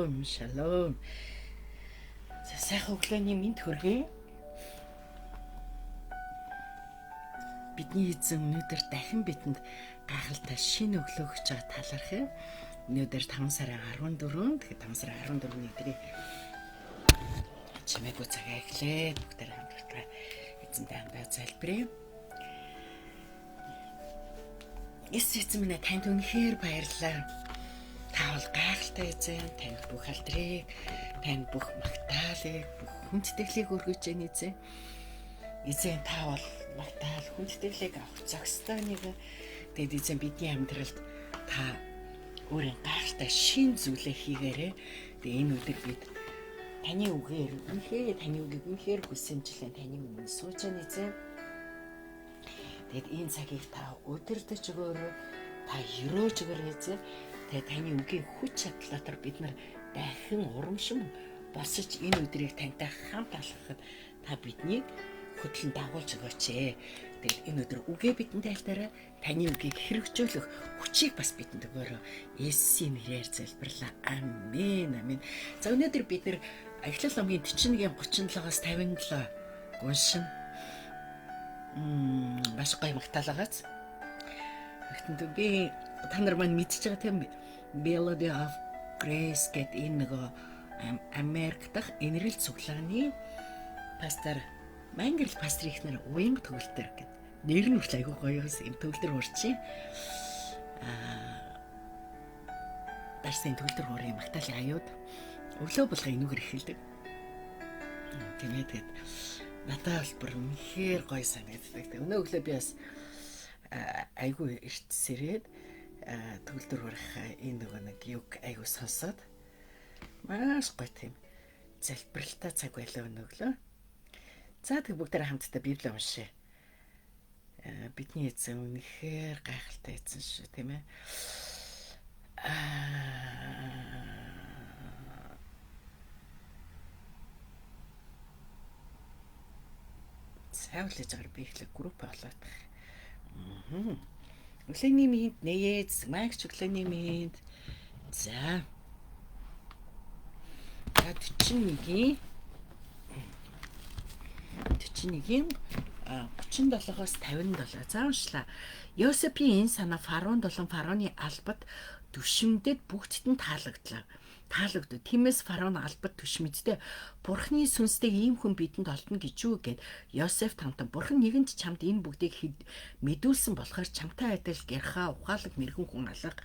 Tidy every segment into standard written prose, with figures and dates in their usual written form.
Шалом, шалом. За сайхан өглөөний мэнд хүргэе. Бидний эзэн өнөөдөр дахин бидэнд гайхалтай шинэ өглөө өгч байгаа талархав. Өнөөдөр 5 сарын 14, тэгэхээр 5 сарын 14-ний өдрийн чимээгүй цагаа эхлээд бүгдээр хамтдаа эзэнтэй хамтдаа залбирая. Эзэн минь танд үнэхээр баярлалаа. Та бол гайхалтай эзэн, танд бүх алдрыг, танд бүх магтаалыг, бүх хүндэтгэлийг өргөж байна эзэн. Эзэн та бол магтаал, хүндэтгэлийг авах зохистой нэг. Тэгэд эзэн бидний амьдралд та өөрийн гайхалтай шин зүйлээ хийгээрэй. Тэгээ энэ өдөр бид таны үгээр үнэхээр таны үгийг үнэхээр хүсэмжлэн таны өмнө сууж байна эзэн. Тэгэд энэ цагийг та өдөрдөж өгөөрэй. Та өрөөж өгөөрэй эзэн. Тэгээ таны үгийн хүч чадлаар бид нар дахин урамшин босож энэ өдрийг тантай хамт алхахад та биднийг хөтлөн дагуулж өгөөч. Тэгээд энэ өдөр үгээ бидэнд тайлбараа, таны үгийг хэрэгжүүлэх хүчийг бас бидэнд өгөөрэй. Есүсийн нэрээр залбирлаа. Амен. Амен. За өнөөдөр бид нэр Эхлэл номын 41:37-аас 57 уншин. Маш гоё магтаалгаац. Гэхдээ би та нар маань мэдчихэж байгаа тийм Melody of Grace гэдэг энэ нөгөө Америк дахь энэрэл цуглааны пастор Мангэрл пастор ихнэр уянг төгөлтөр гэдэг нэр нь хүртэл айгүй гоё юм төгөлтөр урчин. Дарсын төгөлтөр хуурын магтаалын аюуд өглөө болгоо энүүгээр эхэлдэг. Тэгээд надад бол бүр үнэхээр гоё санагддаг. Өнөө өглөө би бас айгүй эрт сэрээд төгөлтөр хурах энэ нөгөө нэг юг айгүй сонсоод маш гоё тийм залбиралтай цаг байлаа өнөө өглөө. За тэг бүгдээ хамтдаа Библийг уншъя. Бидний эзэн үнэхээр гайхалтай эзэн шүү, тийм ээ. Савлаж агаар би ихлэ групп болоод. Өглөөний мэнд нээз, магч өглөөний мэнд. За. 41-ийн 37-оос 57. За уншлаа. Йосепийн энэ санаа фараон болон фараоны албад түшимдэд бүгдд нь таалагдлаа. Тиймээс фараон албад түшмэдтэй Бурхны сүнстэй ийм хүн бидэнд олдно гэж юу гэд Йосеф тамтан Бурхан нэгэнт чамд энэ бүгдийг мэдүүлсэн болохоор чамтай адил гэрхаа ухаалаг мэрэгэн хүн алга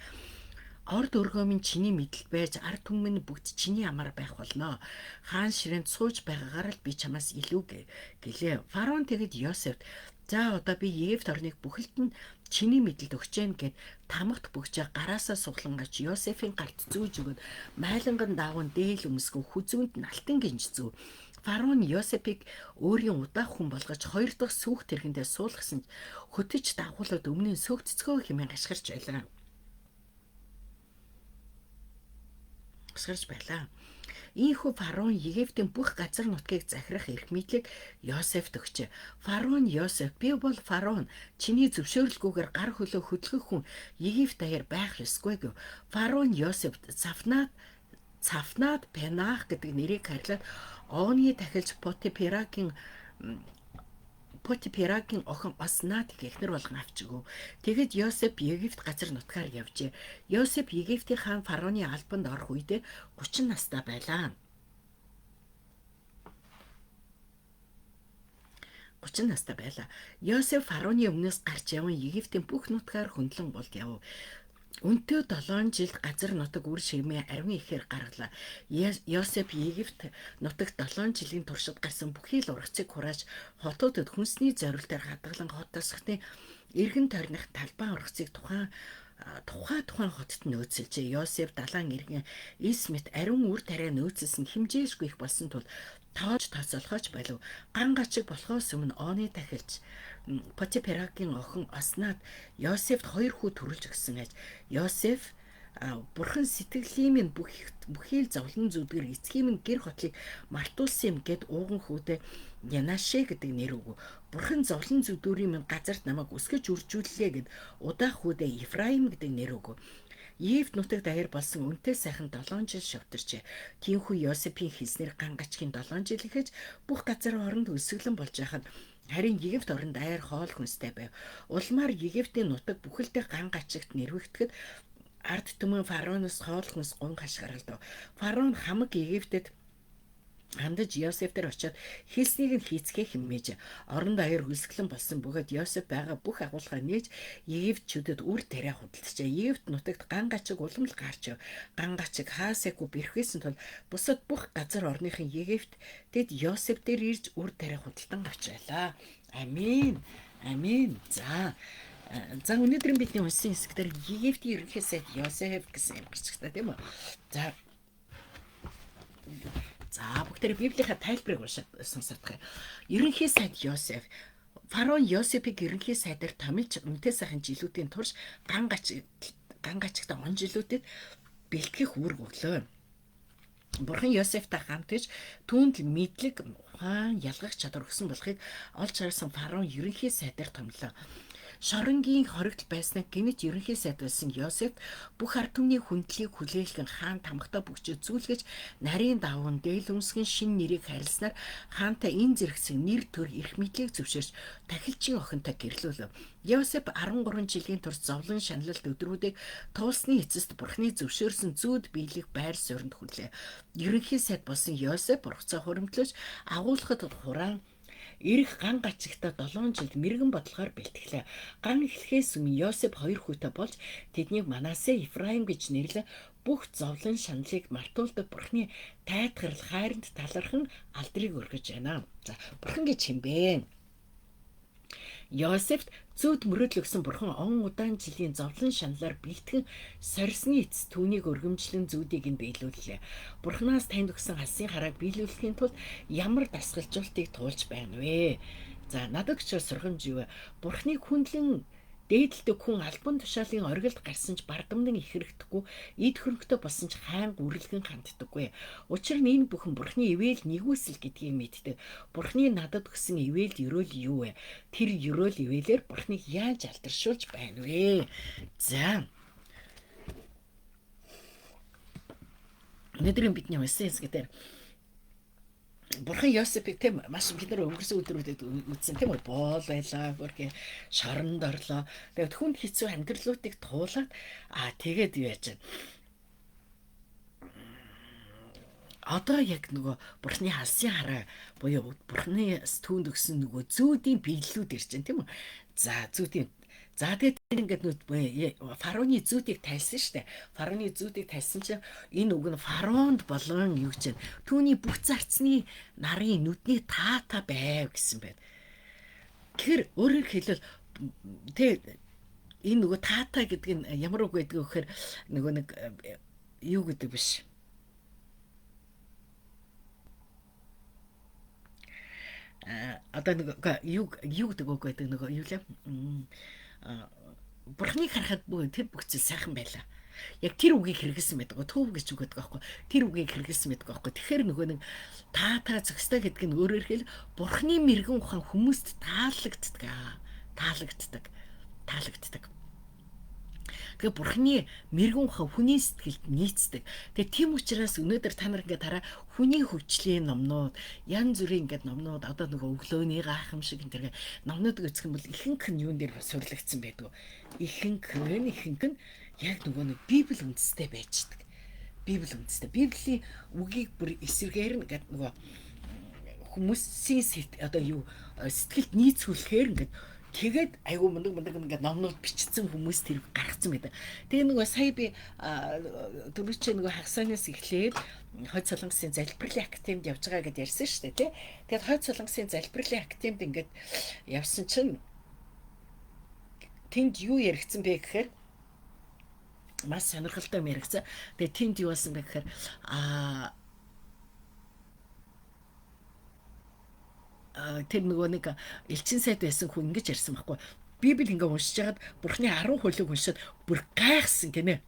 орд өргөө минь чиний мэдэлд байж ард түмэн бүгд чиний амаар байх болно. Хаан ширээнд сууж байгаагаар л би чамаас илүү гэлээ. Фараон тэгэд Йосефт за одоо би Египт орныг бүхэлд нь чиний мэдэлд өгч जैन гэд тамагт бүгжээ гараасаа суглангаж Йосефийн гарт зүүж өгöd майланган даавн дээл өмсгөн хүзүүнд налтан гинж зүү. Фараон Йосепийг өөрийн удаах хүн болгож 2 дахь сүх тэрхэндээ суулгасан хөтөж дагуулад өмнө нь сөөгццгөө хэмээн гашгирч байлаа. Ийхүү фараон Египтийн бүх газар нутгийг захирах эрх мэдлийг Йосефт өгчээ. Фараон Йосеф би бол фараон чиний зөвшөөрлгүйгээр гар хөлөө хөдлөх хүн Египт даяар байх ёсгүй гэв. Фараон Йосефт Цафнад Пенах гэдэг нэрийг харьлаадОоны тахилч Потиперагийн охин Оснатыг эхнэр болгон авч өгөв. Тэгэд Йосеф Египт газар нутгаар явжээ. Йосеф Египтийн хаан фараоны албанд орох үедээ 30 настай байлаа. 30 настай байлаа. Йосеф фараоны өмнөөс гарч явсан Египтийн бүх нутгаар хөндлөн болд яв. Өнтөө 7 жилд газар нутаг үр шигмээ ариун ихээр гаргалаа. Йосеф Египт нутагт 7 жилийн туршид гарсан бүхий л ургацыг хурааж хотуудад хүнсний зорилтоор хадгалан хотосхны эргэн тойрных талбай ургацыг тухайн хотод нөөцөлжээ. Йосеф далайн эргэн Исмет ариун үр тариа нөөцөлсөн хэмжээшгүй их болсон тул тоож тооцоолгооч болов. Ган гачиг болохоос өмнөОоны тахилч Потиперагийн охин Оснат Йосефт 2 хүү төрүүлж өгсөн аж. Йосеф Бурхан сэтгэлийн минь бүхий л зовлон зүдгэр эцгийн минь гэр хотлыг мартуулсан юм гэд ууган хүүдээ Янашэ гэдэг нэр өгөв. Бурхан зовлон зүдүүрийн минь газарт намайг өсгөж үржүүллээ гэд удаах хүүдээ Ефраим гэдэг нэр өгөв. Египт нутагт даяар болсон үнэтэй сайхан 7 жил шавтарчээ. Тиймхүү Йосепийн хийснээр гангачгийн 7 жил ихэж бүх газар оронд өлсгөлэн болж байхад харин Египт оронд даяар хоол хүнстэй байв. Улмаар Египтийн нутаг бүхэлдээ гангачигт нэрвэгдэхэд ард түмэн фараоноос хоол хүнс гун хашгиралдав. Фараон хамаг Египтэд хандаж Йосефтер очиод хийснийг нь хийцгээ хэмээж орон даяар хөлсгөлэн болсон бөгөөд Йосеф байгаа бүх агуулгаа нээж Египтчүүдэд үр тариа худалдажээ. Египт нутагт гангачиг улам л гарч ив. Гангачиг хаасайгүй бэрхвээсэн тул бусад бүх газар орныхан Египтэд Йосеф дээр ирж үр тариа худалдан авч байлаа. Амин. Амин. За өнөөдрийн бидний уншсан хэсгээр Египтийн ерөнхий сайд Йосеф гэсэн юм гिचгтэй тийм үү? За бүгдээ Библийнхаа тайлбарыг уншаад сонсоодох. Ерөнхий сайд Йосеф. Фараон Йосефийг ерөнхий сайдаар томилж үнэтэй сайхан жилүүдийн турш гангачигтай он жилүүдэд бэлтгэх үүрэг өглөө. Бурхан Йосефтай хамт иж түүнд мэдлэг, ухаан, ялгах чадвар өгсөн болохыг олж харсан фараон ерөнхий сайдаар томлоо. Шоронгийн хоригдл байснаа гинэж ерөнхий сайд байсан Йосеф бүх ард түмний хүндлийг хүлээлгэн хаан тамхтай бүгчээ зүүлгэж нарийн даван дээл өмсгөн шин нэрийг харилснаар хаантай энэ зэрэгцэн нэр төр эрх мэдлийг зөвшөөрч тахилчийн охинтой гэрлүүлв. Йосеф 13 жилийн турш зовлон шаналлт өдрүүдийг туулсны эцэст бурхны зөвшөөрсөн зүүд биелэх байр суурьнд хүлээ. Ерөнхий сайд болсон Йосеф бургацаа хуримтлаж агуулгад хураан ирэх ган гачигта 7 жил мэрэгэн бодлохоор бэлтгэлээ. Ган эхлэхээс өмнө Йосеф 2 хүүтэй болж тэднийг Манасе, Ефраим гэж нэрлэн бүх зовлон шаналлыг мартуулдаг бурхны тайтгарл хайранд талархан алдрыг өргөж байна. За бурхан гэж хэмбэ. Йосефт зүүд мөрөөдлөгсөн бурхан он удаан жилийн зовлон шаналлаар бэлтгэн сорьсны эцэс түүнийг өргөмжлөн зүүдийг нь биелүүллээ. Бурханаас танд өгсөн алсын харааг биелүүлэхийн тулд ямар дасгалжуултыг туулж байна вэ? За надад ч сургамж юу вэ? Бурхныг хүндлэн дээдэлдэг хүн албан тушаалын оргилд гарсан ч бардамнан их хэрэгтэхгүй, эд хөрөнгөтэй болсон ч хаанг үрлгэн ханддаггүй. Учир нь энэ бүхэн бурхны ивэл нэгүсэл гэдгийг мэддэг. Бурхны надад өгсөн ивэл ерөөл юу вэ? Тэр ерөөл ивэлэр бурхныг яаж алдаршуулж байна вэ? За. Өнөөдрийн бидний уншсан хэсгээр Бурхан Йосефийг тийм маш бид нар өнгөрсөн өдрүүдэд үзсэн тийм үү, боол байлаа, бүргээ шоронд орлоо. Тэгээд хүнд хэцүү амьдралуудыг туулаад тэгээд юу яаж байна? Одоо яг нөгөө бурхны алсын хараа буюу бурхны түүнд өгсөн нөгөө зүүдийн биелэлүүд ирж байна тийм үү? За тэгээд ингээд фараоны зүүдийг тайлсан штэ. Фараоны зүүдийг тайлсан чинь энэ үг нь фараонд болон юу гэж байна? Түүний бүх зарцны нарын нүдний таата байв гэсэн байна. Тэгэхээр өөрөөр хэлбэл тэгээд энэ нөгөө таата гэдэг нь ямар үг гэдэг вэ гэхээр нөгөө нэг юу гэдэг биш. Одоо нэг юу гэдэг үг гэдэг нөгөө юу лээ? Бурхныг харахад тэр бүх зүйл сайхан байлаа. Яг тэр үгийг хэрэгэлсэн байдаг. Төв гэж үг гэдэг байхгүй. Тэр үгийг хэрэгэлсэн байдаг байхгүй. Тэгэхээр нөгөө нэг та зөкстэй гэдэг нь өөрөөр хэл бурхны мэрэгэн ухаан хүмүүст таалагддаг. Тэгээ бурхны мэрэгэн ухаан хүний сэтгэлд нийцдэг. Тэгээ тийм учраас өнөөдөр та нар ингээд хараа хүний хөгжлийн номнууд, янз бүрийн ингээд номнууд одоо нөгөө өглөөний гайхамшиг энэ номнууд үзэх юм бол ихэнх нь юун дээр сурлагдсан байдаг. Ихэнх нь яг нөгөө нэг Библи үндэстэй байждаг. Библийн үгийг бүр эсэргээр ингээд нөгөө хүмүүсийн сэтгэлд нийцүүлэхээр ингээд тэгээд айгүй мундаг ингээд номнууд бичсэн хүмүүс тэр гаргацсан байдаг. Тэгээ нөгөө сая би түрүүчээ нөгөө хагасанаас эхлээд Хойд Солонгосын залбирлын академид явж байгаа гэдээ ярьсан шүү дээ, тий. Тэгээд Хойд Солонгосын залбирлын академид ингээд явсан чинь тэнд юу яригдсан бэ гэхээр маш сонирхолтой юм яригдсан. Тэгээд тэнд юу болсон бэ гэхээр тэр нөгөө нэг элчин сайд байсан хүн ингэж ярьсан байхгүй. Библи ингээ уншиж хагаад бурхны 10 хуулийг уншаад бүр гайхсан гинэ.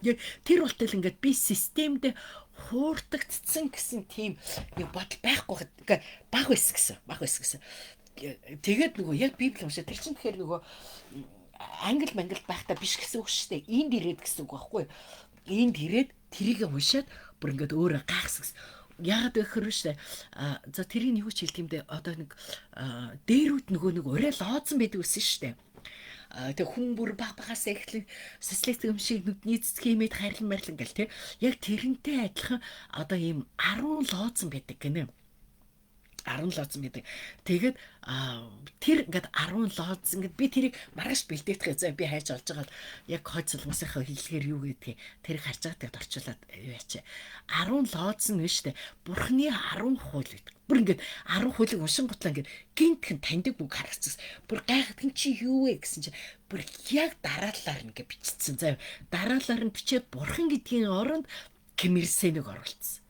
Яг тэр болтол ингээд би системд хуурдагдсан гэсэн тийм нэг бодол байхгүй баг байсан гэсэн. Тэгээд нөгөө яг Библи уншаад тэр чинь тэгэхээр нөгөө англ мангл байхдаа биш гэсэн үг шүү дээ. Энд ирээд гэсэн үг байхгүй. Энд ирээд тэрийг уншаад бүр ингээд өөрөө гайхсагс. Яагаад гэхээр шүү дээ. За тэрийг юу ч хэлдэг юм дээ. Одоо нэг дээрүүд нэг урай лооцсон байдаг гэсэн шүү дээ. Тэг хүн бүр багаас эхлэн социалист юм шиг нүдний цэцэг имэд хайрлан марлан гэл те. Яг тэрнтэй адилхан одоо ийм 10 лооцсон байдаг гинэ. 10 лооцсон байдаг. Тэгээд тэр ингээд 10 лооцсон ингээд би тэрийг маргааш бэлдээтгэе. За би хайж олж байгаа яг хойд солонгосынхаа хэллэгээр юу гэдгийг тэрийг харж байгаа тэгээд орчуулад яач. 10 лооцсон нь шүү дээ. Бурхны 10 хууль гэдэг. Бүр ингээд 10 хуулийг уншин готлаа ингээд гинтхэн таньдаг үг харагдсан. Бүр гайхад чи юу вэ гэсэн чинь бүр яг дараалалаар ингээд бичсэн. За дараалалаар нь бичээд бурхан гэдгийн оронд Ким Ир Сенийг оруулсан.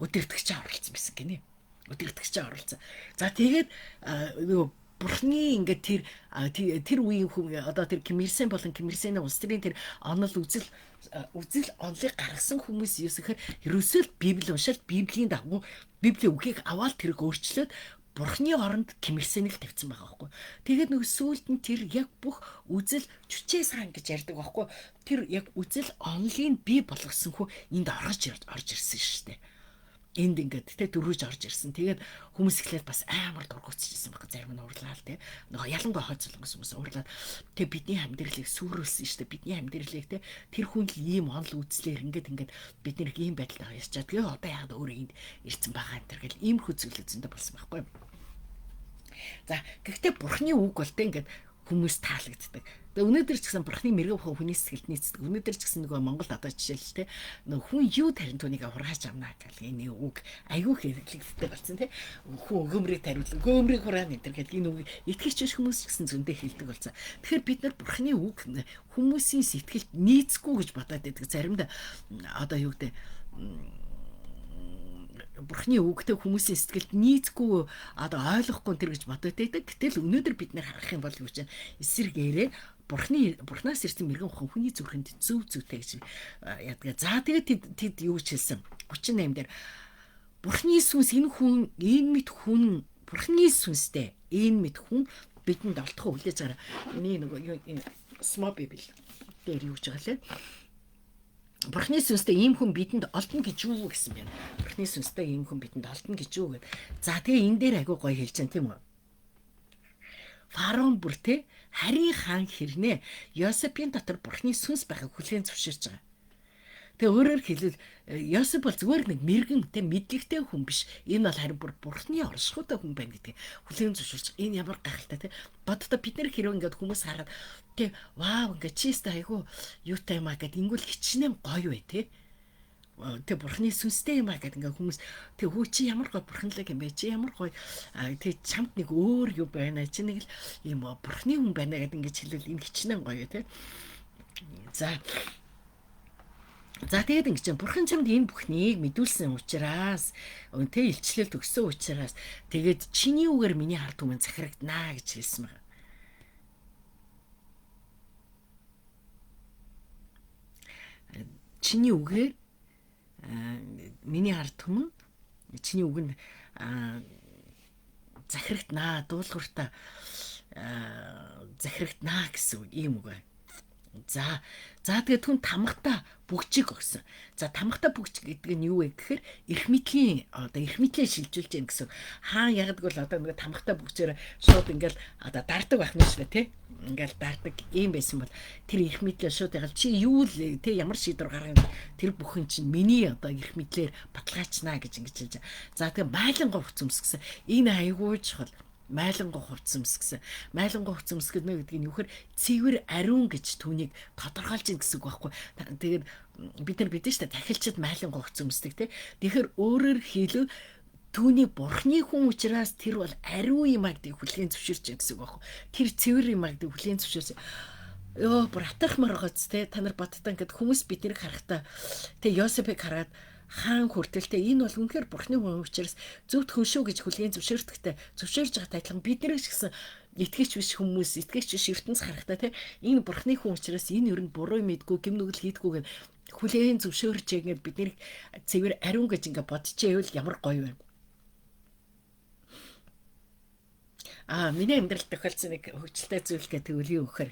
Өдөртөгч оруулсан байсан гинэ. Өдөртөгч оруулсан. За тэгээд нөгөө бурхны ингээд тэр үеийн хүн одоо тэр Ким Ир Сен болон Ким Ир Сений улс төрийн тэр онол үзэл онолыг гаргасан хүмүүс юусэхээр ерөөсөө Библи уншаад Библийн дагуу Библийн үгийг аваад тэрийг өөрчлөөд бурхны оронд Ким Ир Сенийг тавьсан байгаа байхгүй. Тэгээд нөгөө сүүлд нь тэр яг бүх үзэл жүчээ сан гэж ярьдаг байхгүй. Тэр яг үзэл онолыг бий болгосон хөө энд орж ирсэн шүү дээ. Энд ингээд тэ дөрвөж орж ирсэн. Тэгээд хүмүүс ихлээр бас амар дургуутчихсан байгаа. Зарим нь уурлаа л тэ. Нөгөө ялангуяа хойд солонгос хүмүүс уурлаад тэ бидний амьдралыг сүрүүлсэн шүү дээ. Бидний амьдралыг тэ тэр хүн л ийм онол үзлээр ингээд бид нэр ийм байдлаа ясчаад тэгээ одоо яагаад өөрөө энд ирсэн байгаа энэ төр гэл иймэрхүү зүйлүүд зөндөө болсон байхгүй. За гэхдээ бурхны үг бол тэ ингээд хүмүүс таалагддаг. Тэгээ өнөөдөр ч гэсэн бурхны мэрэгэн хүний сэтгэлд нийцдэг. Өнөөдөр ч гэсэн нөгөө Монгол одоо жишээлтэй нөгөө хүн юу тарин түүнийг хургааж авнаа гэх энэ үг айгүй хэрэглэгддэг болсон тий. Хүн өгөөмрийг тариулсан. Өгөөмрийг хураана энэ гэдэг энэ үг итгэж биш хүмүүс ч гэсэн зөндөө хэлдэг болсон. Тэгэхээр бид нар бурхны үг хүмүүсийн сэтгэлд нийцгүй гэж бодоод байдаг. Заримдаа одоо юу гэдэг бурхны үгтэй хүмүүсийн сэтгэлд нийцгүй одоо ойлгохгүй тэр гэж бодоод байдаг. Гэтэл өнөөдөр бид нэр харах юм бол юу ч эсэргээрээ бурхнаас ирсэн мэрэгэн хүний зүрхэнд зөв зүйтэй гэж яадаг. За тэгээд тэд юу ч хэлсэн 38 дээр бурхны сүнс энэ мэд хүн бурхны сүнстэй энэ мэд хүн бидэнд олдох хүлээж байгаа. Энэ small bible дээр юу ч байгаа лээ. Бурхны сүнстэй ийм хүн бидэнд олдно гэж юу гэсэн байна. Бурхны сүнстэй ийм хүн бидэнд олдно гэж юу гэв. За тэгээ энэ дээр агай гоё хэлж байгаа тийм үү. Фараон бүр тэ харийн хаан хэрнээ Йосепийн дотор бурхны сүнс байхыг хүлээн зөвшөөрч байгаа. Тэгээ өөрөөр хэлбэл Йосеп бол зүгээр нэг мэрэгэн тэ мэдлэгтэй хүн биш. Энэ бол харин бүр бурхны оршихуйтай хүн байна гэдгийг хүлээн зөвшөөрч. Энэ ямар гайхалтай тэ. Боддоо бид нэр хэрэг ингээд хүмүүс хараад тэ вау ингээд чистэ айгу юутай юм аа гэд ингүүл хичнээн гоё бай тэ. Тэ бурхны сүнстэй юм аа гэд ингээд хүмүүс тэ хөө чи ямар гоё бурханлаг юм бэ чи ямар гоё тэ чамд нэг өөр юу байна чи нэг л юм бурхны хүн байна гэд ингээд хэлвэл энэ хичнээн гоё тэ. За тэгээд ингэж бурхан чамд энэ бүхнийг мэдүүлсэн учраас тэ илчлэлд өгсөн учраас тэгээд чиний үгээр миний ард түмэн захирагдана гэж хэлсэн байна. Чиний үгээр миний ард түмэн чиний үг нь захирагдана дуулууртаа захирагдана гэсэн ийм үг байна. За тэгээд түн тамхта бүгжиг өгсөн. За тамхта бүгжиг гэдэг нь юу вэ гэхээр эрх мэдлийн шилжүүлж яах гэсэн. Хаан ягдаг бол одоо нэг тамхта бүгжээр шууд ингээл одоо даардаг байх нь шүү дээ, тэ. Ингээл даардаг юм байсан бол тэр эрх мэдлээ шууд ягаад чи юу л тэ ямар шийдвэр гаргана тэр бүхэн чинь миний одоо эрх мэдлэр баталгаачнаа гэж ингэж хэлж. За тэгээд байлангаа хувцс гэсэн. Энэ айгүй чухал. Майлангуй хувцс гэсэн. Майлангуй хувцс гэдэг нь юу гэхээр цэвэр ариун гэж түүнийг тодорхойлж ийн гэсэн үг байхгүй. Тэгээд бид нар мэдэн штэ тахилчид майлангуй хувцс өмсдөг тий. Тэгэхээр өөрөөр хэлбэл түүний бурхны хүн учраас тэр бол ариун юм аа гэдэг хүлээн зөвшөөрч ийн гэсэн үг байхгүй. Тэр цэвэр юм аа гэдэг хүлээн зөвшөөрсөн. Йоо бүр атархмаар гоц тий. Та нар бодтаа ингээд хүмүүс биднийг харахтаа тий Йосепыг хараад хаан хүртэлтэй энэ бол үнэхээр бурхны хүн учраас зөвхт хүн шүү гэж хүлээн зөвшөөрдөгтэй зөвшөөрж байгаа тайлхан бид нэр ч гэсэн итгэж биш хүмүүс итгэж биш ертөнц харахтаа тий энэ бурхны хүн учраас энэ ер нь буруу мэдгүй гим нүгэл хийдгүү гэж хүлээн зөвшөөрч ингээд бид нэр цэвэр ариун гэж ингээд бодчихэвэл ямар гоё вэ. Миний амьдралд тохиолдсон нэг хөвчлөлтэй зүйл гэдэг үл юу гэхээр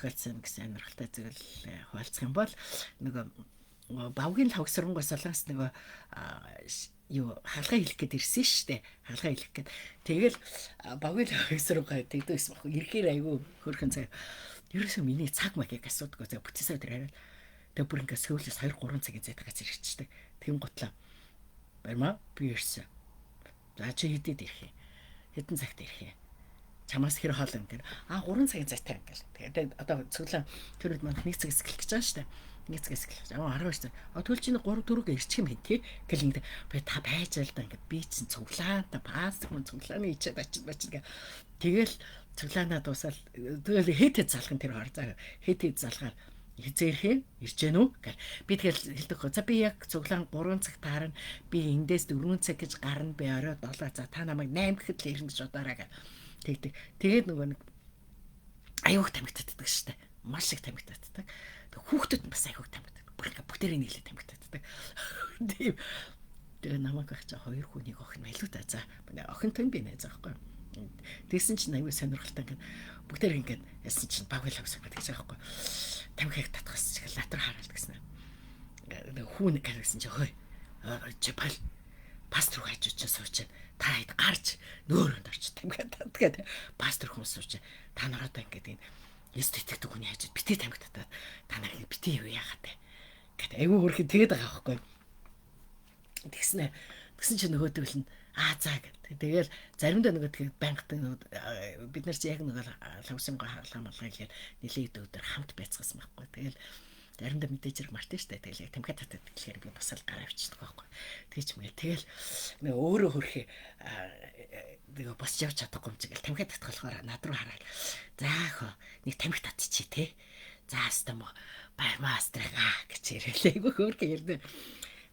тохиолдсон гэсэн сонирхолтой зүйл хуваалцах юм бол нөгөө Бавгийн лавгсрангоос солонгос нөгөө юу хаалгаа хэлэх гээд ирсэн шүү дээ. Хаалгаа хэлэх гээд. Тэгэл Бавгийн лавгсрангоо тэгдэгсэн баг. Ирэхээр айгүй хөрхэн цаг. Ерөөсөө миний цаг магийг асуудаг. За бүтээсээ тэр хараад. Тэгээ бүр ингээ сөүлээс 2-3 цагийн зайд газ ирчихдэг. Тэгэн готлоо. Барьмаа би ирсэн. За чи хэдэд ирэх юм? Хэдэн цагт ирэх юм? Чамаас хэр хоол юм гэнэ. 3 цагийн зайтай ингээл. Тэгээд одоо цөглөө тэр үед манайх 1 цаг эсгэлэх гэж байгаа шүү дээ. 1 цаг эсгэлэх. 12 цаг. Тэгвэл чи 3-4-г ирчих юм хин тий. Гэл ингэ би та байж л да ингээ би чинь цуглаа та пас хүн цуглааны ичээд очиж гэ. Тэгэл цуглаанаа дуусаад тэгэл хэтэд залах тэр хор заа. Хэтэд залахаар хизээрхээ ирж гэнэ үү гэл би тэгэл хэлдэг хөө. За би яг цуглаан 3 цаг таарна. Би эндээс 4 цаг гэж гарна. Би орой 7. За та намайг 8 гэхэд л ирнэ гэж бодоорой гэл. Тэгдэг. Тэгээд нөгөө нэг аюух тамигтдаг штэ. Маш их тамигтдаг. Хүүхдүүд бас аюух тамигтдаг. Бүгдээрээ нийлээ тамигтдаг. Тийм. Тэгээ намайг гах за 2 хүнийг охин байлуу та. За охинтой би нэ заахгүй. Тэгсэн чинь аюу сонирхолтой ингээд бүгдээр ингээд ясан чинь багвал авсан гэдэг чинь аахгүй. Тамхиг татгас чиг латар хараад гэсэн. Хүүн гэсэн чинь хой. Жапал пастор хажууд ч сууж та хэд гарч нөөрөнд орч тамхиг татгээд пастор хүмүүс сууж та нараа ингээд энэ эстетик хүний хажууд битээ тамхиг татаад та нарыг битээ юу яагаад те гэдэг аюу хөрхи тэгээд байгаа байхгүй. Тэгсэн чинь нөгөөдөл нь за гэдэг. Тэгэл заримдаа нөгөө тэгээд байнгын бид нар чи яг нөгөө лавсангаа хаалгамалгаа гэхээр нэлээд өдөр хамт байцгаасан байхгүй. Тэгэл заримдаа мэдээж хэрэг мартын штэ. Тэгэл яг тамхи татаад гэхээр би бас л гараа авчдаг байхгүй. Тэгэж мэл тэгэл нөгөө өөрөө хөрхи нөгөө босч явж чадахгүй юм чи гэл тамхи татах болохоор над руу хараад за хөө нэг тамхи татчих те. За хэвээр мо баймаастрага гэж ирэлээ. Айгу хөрхи ярдэ.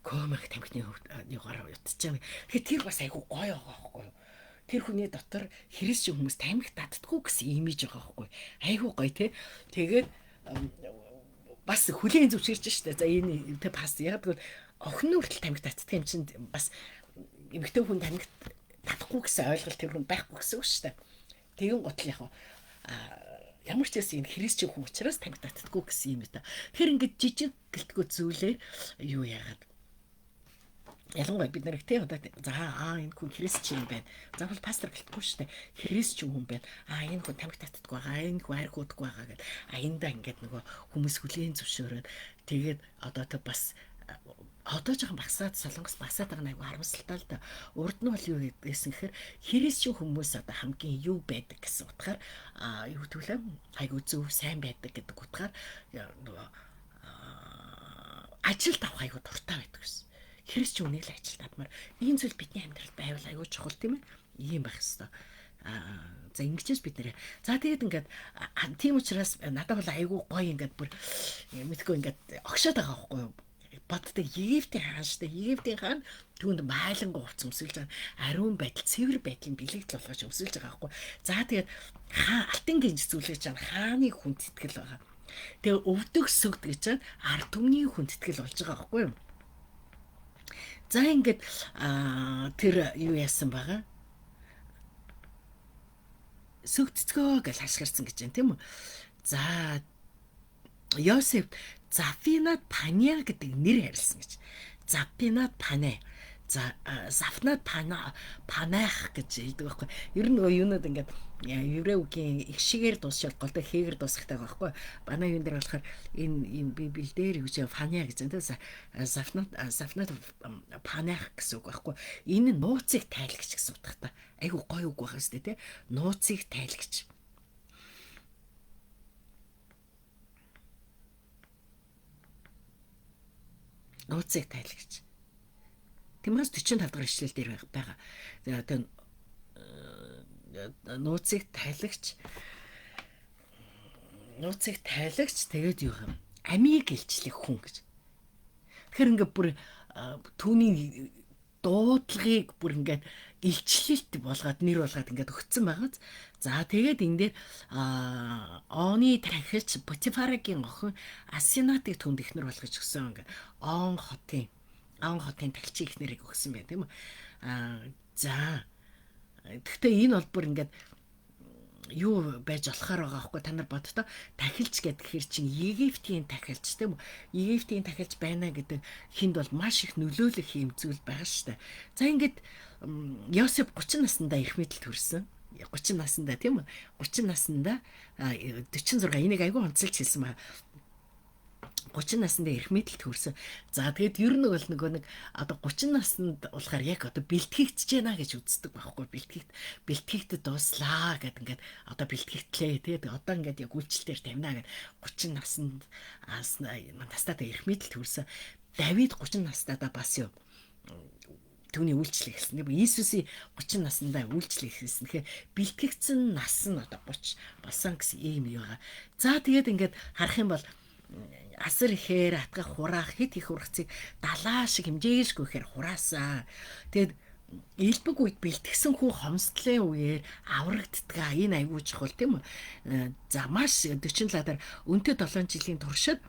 Комик тамхины югаар утчихсан. Тэгэхээр тэр бас айгу гоё байгаа байхгүй юу? Тэр хүний дотор хэрэгсч хүмүүс тамхи татдаггүй гэсэн имиж байгаа байхгүй юу? Айгу гоё те. Тэгээд бас хүлээн зөвшөөрч штэ. За энэ тэг пас яг тэгвэл охин нь хүртэл тамхи татдаг юм чинь бас эмэгтэй хүн тамхи татахгүй гэсэн ойлголт тэр хүн байхгүй гэсэн үг штэ. Тэгэн готл яг ямар ч гэсэн энэ хэрэгсч хүн учраас тамхи татдаггүй гэсэн юм да. Тэгэхээр ингээд жижиг гэлтгөө зүйлээ юу яагаад ялангуяа бид нарыг тий одоо за энэ хүн христчин байна. За бол пастор гэлтгүй шүү дээ. Христчин хүн байна. Энэ хүн тамхи татдаг байгаа. Энэ хүн арх уудаг байгаа гэдэг. Эндаа ингээд нөгөө хүмүүс хүлээн зөвшөөрөөд тэгээд одоо тэ бас одоо жоохон багсаад солонгос багсаад байгаа нэг харамсалтай л да. Урд нь бол юу гэсэн гэхээр христчин хүмүүс одоо хамгийн юу байдаг гэсэн утгаар юу гэвэл айгуу зөв сайн байдаг гэдэг утгаар нөгөө ажилд авах айгуу дуртай байдаг гэсэн. Христч үнийг л ажил татмаар ийм зүйл бидний амьдралд байвал аюул чухал тийм ээ. Ийм байх хэвээр. За ингэчээс бид нэрээ. За тэгээд ингээд тийм учраас надад бол аюул гоё ингээд бүр мэдгүй ингээд огшоод байгаа байхгүй юу. Боддог Египтийн хаан штэ. Египтийн хаан түүнд байлангаа хувц өмсөлж байгаа. Ариун байдал, цэвэр байдлын бэлэгдэл болгож өмсөлж байгаа байхгүй. За тэгээд алтан гинж зүйлж байгаа хааны хүндэтгэл байгаа. Тэгээ өвдөг сүгд гэж ард түмний хүндэтгэл болж байгаа байхгүй юу. За ингээд тэр юу яасан байгаа? Сүгдцгөө гэж хашгирсан гэж байна тийм үү? За Йосеф Зафинат Паня гэдэг нэр харилсан гэж. Зафинат Паня. За Зафнат Панах гэж хэлдэг байхгүй. Ер нь нөгөө юунууд ингээд еврей үгийн их шигээр дуусчаал голтой хээгэр дуусахтай байхгүй. Манай юун дээр болохоор энэ юм би бэлдээр гэж Паня гэж энэ Зафнат Панах гэсэн үг байхгүй. Энэ нууцыг тайлагч гэсэн утгатай. Айгу гоё үг байх хэвээр тий. Нууцыг тайлагч. Нууцыг тайлагч. Тиймээс 45 дахь ишлэл дээр байгаа. Тэгээ нууцыг тайлагч тэгээд юу юм? Амийг илчлэх хүн гэж. Тэгэхээр ингээд бүр түүний дуудлагыг бүр ингээд илчлэлт болгоод нэр болгоод ингээд өгцөн байгааз. За тэгээд энэ дээр Оны тархич Потифарагийн охин Асинатыг түнд ихнэр болгож өгсөн ингээд Он хотын тагчийн ихнэрийг өгсөн байна тийм үү. За гэхдээ энэ бол бүр ингээд юу байж болохоор байгаа аахгүй та нар боддоо тахилч гэдгээр чинь Египтийн тахилч тийм үү? Египтийн тахилч байна гэдэг хүнд бол маш их нөлөөлөх юм зүйл байгаа шүү дээ. За ингээд Йосеф 30 наснда эрх мэдэлд хүрсэн. 30 наснда тийм үү? 30 наснда 46 энийг айгүй онцолж хэлсэн байна. 30 наснда эрх мэдэлд хүрсэн. За тэгээд ер нь бол нэг одоо 30 наснд болохоор яг одоо бэлтгэгдэж байна гэж үздэг байхгүй бэлтгэгдэж дууслаа гэд ингээд одоо бэлтгэгдлээ тэгээд одоо ингээд яг үйлчлэлээр тавина гэд 30 наснд настадаа эрх мэдэлд хүрсэн. Давид 30 настадаа бас юу түүний үйлчлэл эхэлсэн. Иесусийн 30 наснда үйлчлэл эхэлсэн. Тэгэхээр бэлтгэгдсэн нас нь одоо 30 болсон гэсэн ийм юм байгаа. За тэгээд ингээд харах юм бол асар ихээр атгах хураах хэд их ургацыг далаа шиг хэмжээшгүй ихээр хураасан. Тэгэд элбэг үед бэлтгэсэн хүн хомсдлын үеэр аврагддаг. Энэ айгүй чухал тийм үү? За маш 47-аар өнтөд 7 жилийн туршид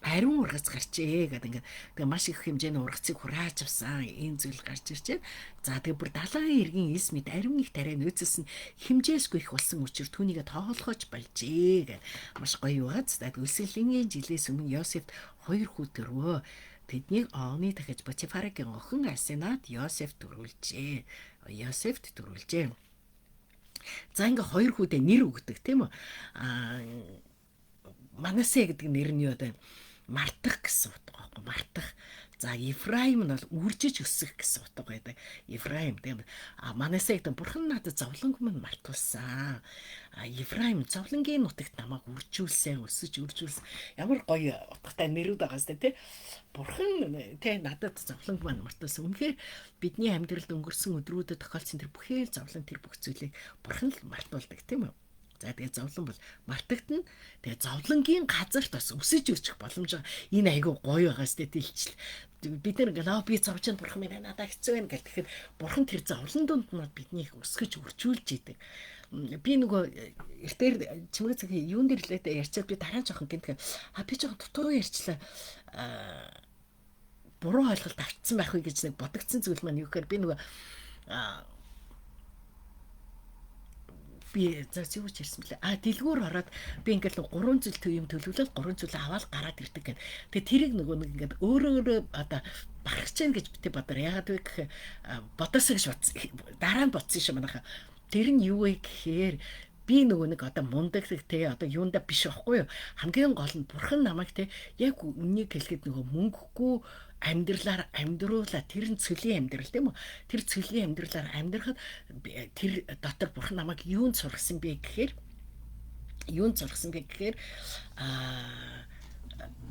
ариун ургац гарчээ гэдэг ингээд маш их хэмжээний ургацыг хурааж авсан энэ зүйл гарч ирж байна. За тэгээ бүр далайн иргэн эс мэд ариун их тариа нөөцсөн хэмжээсгүй их болсон учраас түүнийг тоолохож болжээ гэх маш гоё юугац. За үлсгэлэнгийн жилээс өмнө Йосефт 2 хүү төрвөө. Тэднийг Оны дахиж Потифарагийн охин Асенат Йосефт төрүүлжээ. За ингээ 2 хүүдээ нэр өгдөг тийм үү? Манасе гэдэг нэр нь юу вэ? Мартах гэсэн утга байхгүй мартах. За Ефраим нь бол үржиж өсөх гэсэн утга байдаг. Ефраим тийм Манасе гэдэг бурхан надад зовлонг минь мартуулсан. Ефраим зовлонгийн нутагт намайг үржүүлсэн, өсөж үржүүлсэн. Ямар гоё утгатай нэрүүд байгаа сте тий. Бурхан тий надад зовлонг минь мартуулсан. Үнэхээр бидний амьдралд өнгөрсөн өдрүүдэд тохиолдсон тэр бүхэл зовлон тэр бүх зүйлийг бурхан л мартуулдаг тийм үү? За тэгээ зовлон бол мартагдана. Тэгээ зовлонгийн газарт бас өсөж өрчих боломж байгаа. Энэ айгүй гоё байгаа сте тэлчл. Бид нар ингээ би зовж байгаа бурхан минь надад хэцүү байна гэх тэгэхэд бурхан тэр зовлон донд нь биднийг өсгөж үржүүлж идэг. Би нөгөө эртээр чимэг цагийн юун дээр лээ ярьчаад би дараа нь жоохон гинтгэ би жоохон дутуу ярьчлаа. Буруу ойлголт авчихсан байх уу гэж нэг бодогдсон зүйл маань юу гэхээр би нөгөө би юу ч ярьсан блэ. Дэлгүүр ороод би ингээл 3 зүйл юм төлөвлөл 3 зүйл аваад гараад ирдэг гэдэг. Тэгээ тэрийг нөгөө нэг ингээд өөрөө одоо барах гэж гэж битээ бодор. Ягаад вэ гэхээр бодосоо гэж бодсон. Дараа нь бодсон шүү манайха. Тэр нь юу вэ гэхээр би нөгөө нэг одоо мундаг те одоо юунда биш байхгүй юу. Хамгийн гол нь бурхан намайг те яг үнийг хэлэхэд нөгөө мөнгөгүй амьдралаар амьдруулаа тэр нь цөлийн амьдрал тийм үү тэр цөлийн амьдралаар амьдрахад тэр дотор бурхан намайг юунд сургасан бэ гэхээр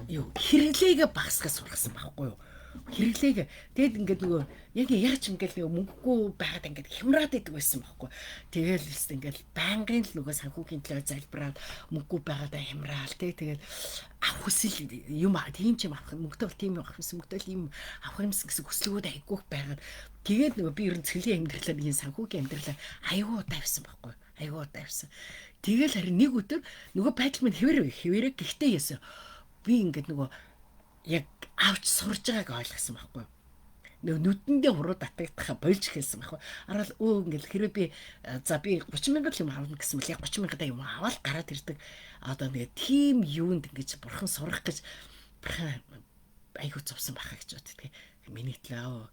юу хэрэглээгээ багасгах сургасан байхгүй юу хэрэглээг тэгэд ингээд нөгөө яг яаж ингээд нөгөө мөнгөгүй байгаад ингээд хямраад идэг байсан байхгүй тэгэл л ингээд байнгын л нөгөө санхүүгийн төлөө залбираад мөнгөгүй байгаад хямраал тэгээд авах хүсэл юм тийм ч юм авах мөнгөтэй бол тийм авах юмсан мөнгөтэй ийм авах юмсан гэсэн хүслүүд айгүйх байгаад тэгээд нөгөө би ер нь цэлийн амьдралаар нэг санхүүгийн амьдралаар айгүй тавьсан байхгүй айгүй тавьсан тэгэл харин нэг өдөр нөгөө байдал минь хэвээрээ гэхдээ яасан би ингээд нөгөө яг авч сурж байгааг ойлгосон байхгүй нөгөө нүдэндээ хуруу татагдахаа болж хэлсэн байхгүй арал ингээл хэрвээ би за би 30 мянган юм авна гэсэн мэл яг 30 мянган юм аваад гараад ирдэг одоо нэг тийм юунд ингэж бурхан сурах гэж бурхан айгуу зовсон баха гэж боддог миний төлөө